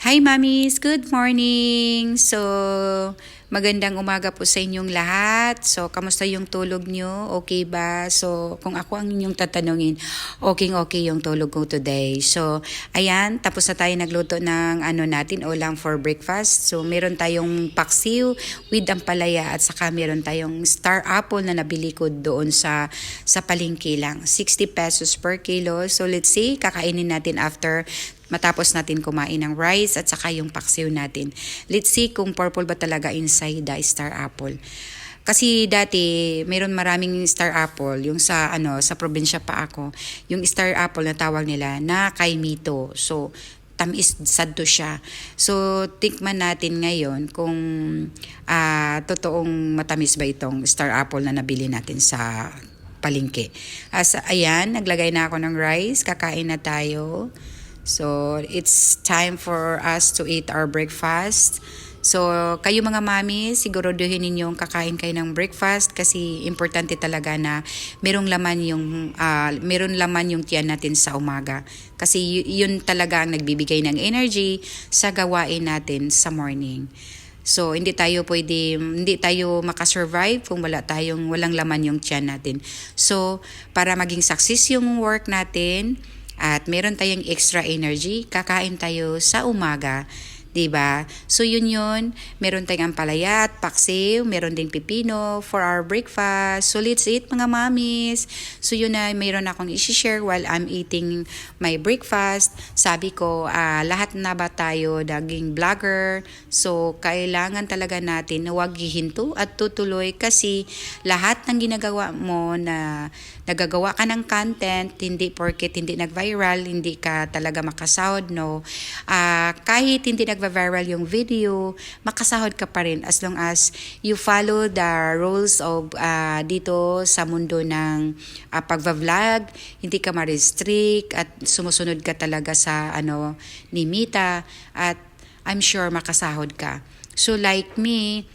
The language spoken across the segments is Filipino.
Hi mommies, good morning! So, magandang umaga po sa inyong lahat. So, kamusta yung tulog nyo? Okay ba? So, kung ako ang inyong tatanungin, okay yung tulog ko today. So, ayan, tapos na tayo nagluto ng ulam for breakfast. So, meron tayong paksiw with ampalaya at saka meron tayong star apple na nabili ko doon sa palengke lang. 60 pesos per kilo. So, let's see, kakainin natin after matapos natin kumain ng rice at saka yung paksiw natin. Let's see kung purple ba talaga inside the star apple. Kasi dati, mayroon maraming star apple, yung sa probinsya pa ako, yung star apple na tawag nila na kaimito. So, tamis sadto siya. So, tikman natin ngayon kung totoong matamis ba itong star apple na nabili natin sa palengke. Ayan, naglagay na ako ng rice, kakain na tayo. So, it's time for us to eat our breakfast. So, kayo mga mami, siguraduhin ninyong kakain kayo ng breakfast kasi importante talaga na meron laman yung tiyan natin sa umaga. Kasi yun talaga ang nagbibigay ng energy sa gawain natin sa morning. So, hindi tayo makasurvive kung walang laman yung tiyan natin. So, para maging success yung work natin, at meron tayong extra energy, kakain tayo sa umaga, 'di ba? So yun, meron tayong ampalaya at paksiw, meron ding pipino for our breakfast. So let's eat mga mamis. So yun na meron akong i-share while I'm eating my breakfast. Sabi ko, lahat na ba tayo daging vlogger? So kailangan talaga natin na huwag hihinto at tutuloy kasi lahat ng ginagawa mo na nagagawa ka ng content, hindi porket hindi nag-viral, hindi ka talaga makasahod, no? Kahit hindi nag-viral yung video, makasahod ka pa rin as long as you follow the rules of dito sa mundo ng pagva-vlog, hindi ka ma-restrict at sumusunod ka talaga sa ni Mita at I'm sure makasahod ka. So like me,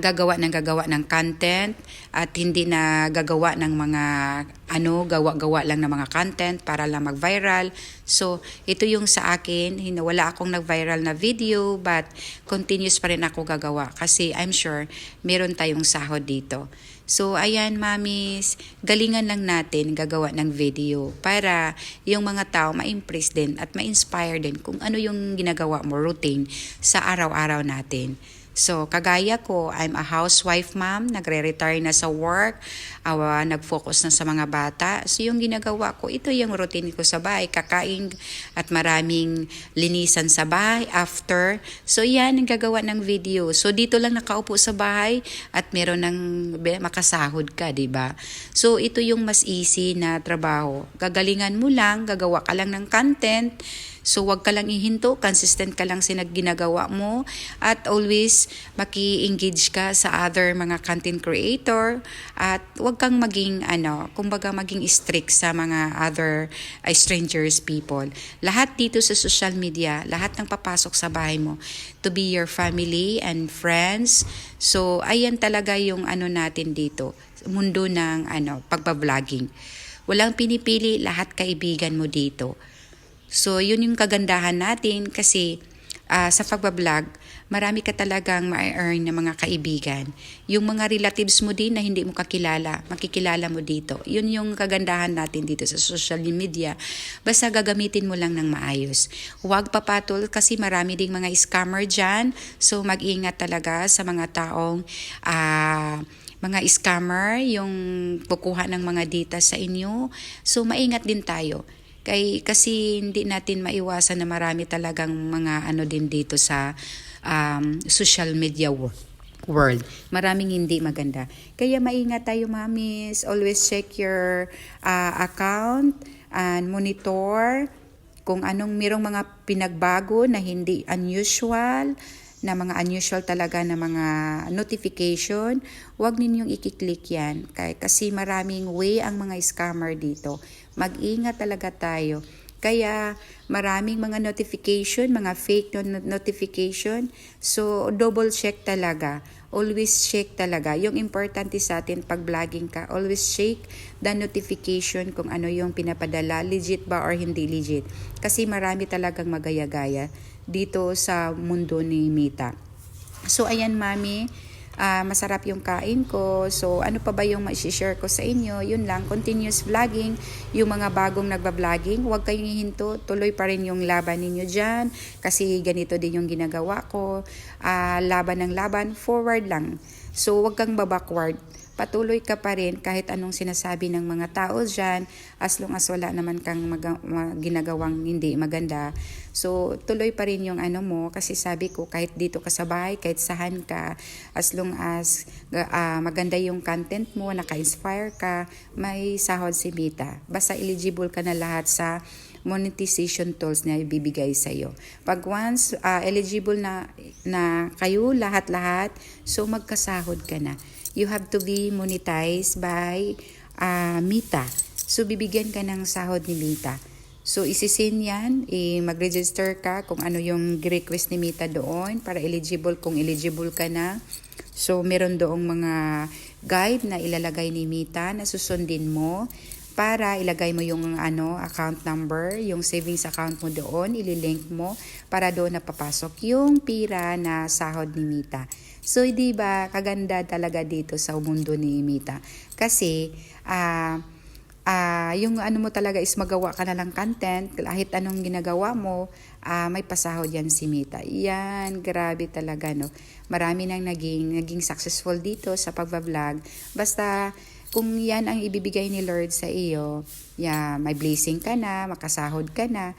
gagawa ng content at hindi na gagawa ng mga gawa lang ng mga content para lang mag-viral. So, ito yung sa akin, wala akong nag-viral na video but continuous pa rin ako gagawa kasi I'm sure meron tayong sahod dito. So, ayan mamis, galingan lang natin gagawa ng video para yung mga tao ma-impress din at ma-inspire din kung ano yung ginagawa mo, routine sa araw-araw natin. So, kagaya ko, I'm a housewife mom, nagre-retire na sa work, nag-focus na sa mga bata. So, yung ginagawa ko, ito yung routine ko sa bahay, kakain at maraming linisan sa bahay after. So, yan ang gagawa ng video. So, dito lang nakaupo sa bahay at meron ng makasahod ka, di ba? So, ito yung mas easy na trabaho. Gagalingan mo lang, gagawa ka lang ng content. So, wag ka lang ihinto, consistent ka lang sa ginagawa mo at always maki-engage ka sa other mga content creator at wag kang maging maging strict sa mga other strangers people. Lahat dito sa social media, lahat ng papasok sa bahay mo to be your family and friends. So, ayan talaga yung natin dito, mundo ng pagba-vlogging. Walang pinipili, lahat kaibigan mo dito. So, yun yung kagandahan natin kasi sa pagbablog, marami ka talagang ma-earn na mga kaibigan. Yung mga relatives mo din na hindi mo kakilala, makikilala mo dito. Yun yung kagandahan natin dito sa social media. Basta gagamitin mo lang ng maayos. Huwag papatol kasi marami ding mga scammer dyan. So, mag-ingat talaga sa mga taong mga scammer, yung kukuha ng mga data sa inyo. So, maingat din tayo. Kasi hindi natin maiwasan na marami talagang mga din dito sa social media world. Maraming hindi maganda. Kaya maingat tayo mamis. Always check your account and monitor kung merong mga pinagbago na hindi unusual, na mga unusual talaga na mga notification, huwag ninyong i-click yan. Kasi maraming way ang mga scammer dito. Mag-ingat talaga tayo. Kaya maraming mga notification, mga fake notification. So, double check talaga. Always check talaga. Yung importante sa atin pag vlogging ka, always check the notification kung ano yung pinapadala, legit ba or hindi legit. Kasi marami talagang magaya-gaya. dito sa mundo ni Mita. So ayan mami, masarap yung kain ko. So ano pa ba yung ma-share ko sa inyo? Yun lang, continuous vlogging. Yung mga bagong nagba-vlogging, huwag kayong hihinto. Tuloy pa rin yung laban ninyo dyan. Kasi ganito din yung ginagawa ko. Laban ng laban, forward lang. So huwag kang babackward. Patuloy ka pa rin kahit anong sinasabi ng mga tao dyan, as long as wala naman kang ginagawang hindi maganda. So, tuloy pa rin yung ano mo, kasi sabi ko, kahit dito ka sa bahay, kahit sahan ka, as long as maganda yung content mo, naka-inspire ka, may sahod si Mita. Basta eligible ka na lahat sa monetization tools na ibibigay sa iyo. Pag once eligible na kayo lahat-lahat, so magkasahod ka na. You have to be monetized by Mita. So, bibigyan ka ng sahod ni Mita. So, isisin yan, mag-register ka kung ano yung request ni Mita doon para eligible kung eligible ka na. So, meron doong mga guide na ilalagay ni Mita na susundin mo para ilagay mo yung account number, yung savings account mo doon, ililink mo para doon napapasok yung pira na sahod ni Mita. So, di ba, kaganda talaga dito sa mundo ni Mita. Kasi, yung ano mo talaga is magawa ka na lang content, kahit anong ginagawa mo, may pasahod yan si Mita. Yan, grabe talaga, no? Marami nang naging successful dito sa pagbablog. Basta, kung yan ang ibibigay ni Lord sa iyo, may blessing ka na, makasahod ka na,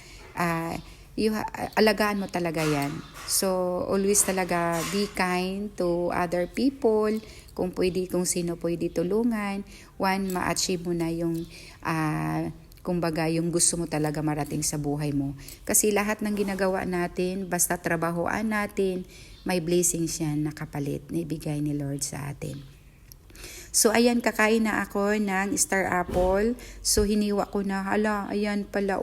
alagaan mo talaga yan. So, always talaga be kind to other people. Kung sino pwede tulungan. One, ma-achieve mo na yung, kumbaga, yung gusto mo talaga marating sa buhay mo. Kasi lahat ng ginagawa natin, basta trabahoan natin, may blessings yan na kapalit na ibigay ni Lord sa atin. So, ayan, kakain na ako ng star apple. So, hiniwa ko na, ayan pala,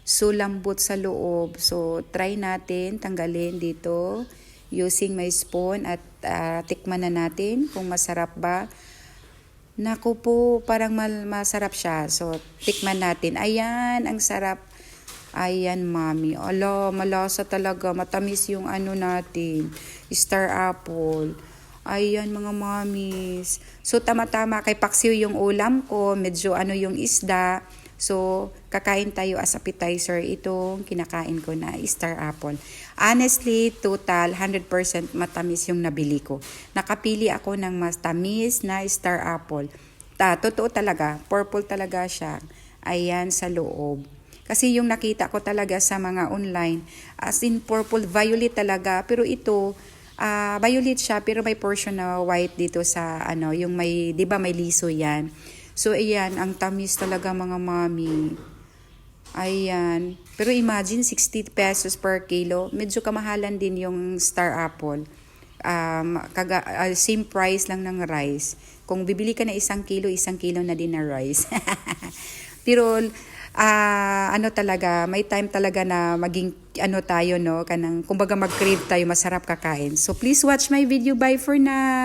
so, lambot sa loob. So, try natin tanggalin dito using my spoon at tikman na natin kung masarap ba. Naku po, parang masarap siya. So, tikman natin. Ayan, ang sarap. Ayan, mami. Malasa talaga. Matamis yung natin. Star apple. Ayan, mga mamis. So, tama-tama. Kay paksiw yung ulam ko. Medyo yung isda. So, kakain tayo as appetizer itong kinakain ko na star apple. Honestly, total 100% matamis yung nabili ko. Nakapili ako ng matamis na star apple. Totoo talaga, purple talaga siya. Ayan sa loob. Kasi yung nakita ko talaga sa mga online, as in purple, violet talaga. Pero ito, violet siya pero may portion na white dito sa yung may, 'di ba may liso 'yan. So, ayan, ang tamis talaga mga mami. Ayan. Pero imagine, 60 pesos per kilo. Medyo kamahalan din yung star apple. Same price lang ng rice. Kung bibili ka na 1 kilo na din na rice. Pero, talaga, may time talaga na maging, tayo, no? Kumbaga mag-crave tayo, masarap kakain. So, please watch my video. Bye for now.